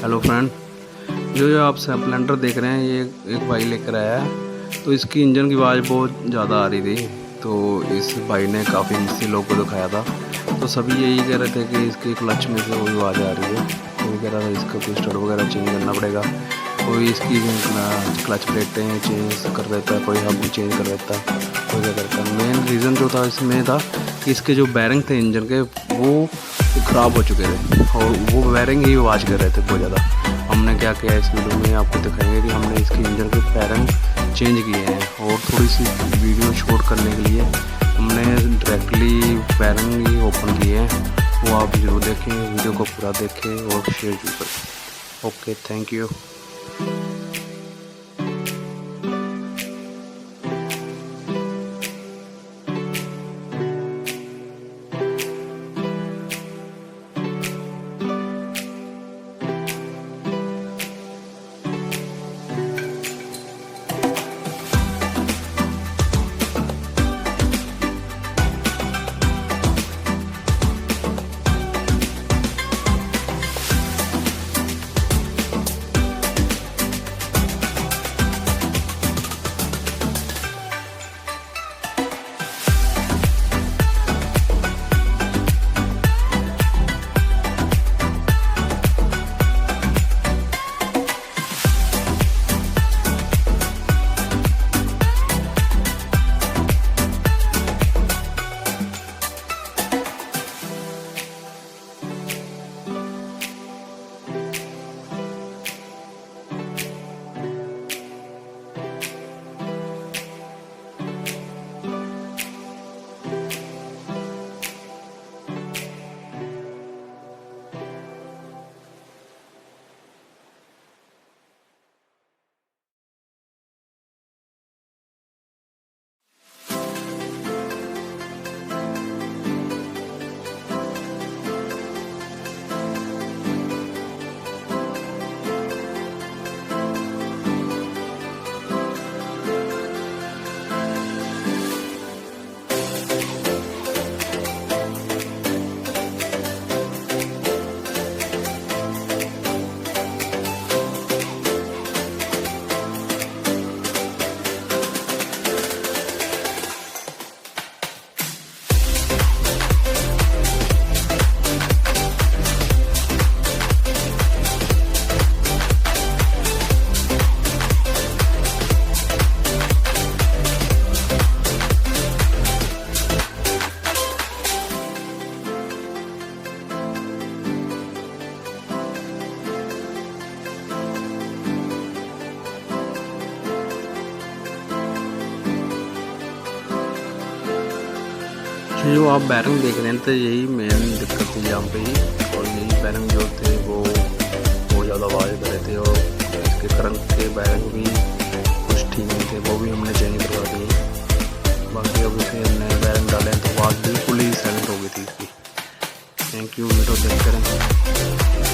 Hello friend, जो आप Splendor देख रहे हैं, ये एक भाई लेकर आया है। तो इसकी इंजन की आवाज़ बहुत ज़्यादा आ रही थी। तो इस भाई ने काफ़ी मुझसे लोग को दिखाया था। तो सभी यही कह रहे थे कि इसके क्लच में से कोई आवाज़ आ रही है। तो वो कह रहा था इसका कोई स्टार्ट वगैरह चेंज करना पड़ेगा। कोई इसकी क्लच प्लेटें चेंज कर देता है, कोई हब चेंज कर देता है, कोई क्या करता है। मेन रीज़न जो था इसमें था कि इसके जो बैरिंग थे इंजन के, वो ख़राब हो चुके थे और वो बैरिंग ही आवाज़ कर रहे थे बहुत ज़्यादा। हमने क्या किया, इस वीडियो में आपको दिखाएंगे कि हमने इसके इंजन के बैरिंग चेंज किए हैं। और थोड़ी सी वीडियो शूट करने के लिए हमने डायरेक्टली बैरिंग ही ओपन किए हैं। वो आप ज़रूर देखें, वीडियो को पूरा देखें और शेयर भी करें। Okay, thank you. जो आप बैरिंग देख रहे हैं, तो यही मेन दिक्कत थी यहाँ पे ही। और यही बैरिंग जो थे वो बहुत ज़्यादा आवाज़ कर रहे थे। और इसके करंट के बैरिंग भी कुछ ठीक नहीं थे, वो भी हमने चेंज करवा दिए। बाकी अब इसे नए बैरिंग डाले हैं तो आवाज़ बिल्कुल ही साइलेंट हो गई थी इसकी। थैंक यू, वीडियो देखते रहें।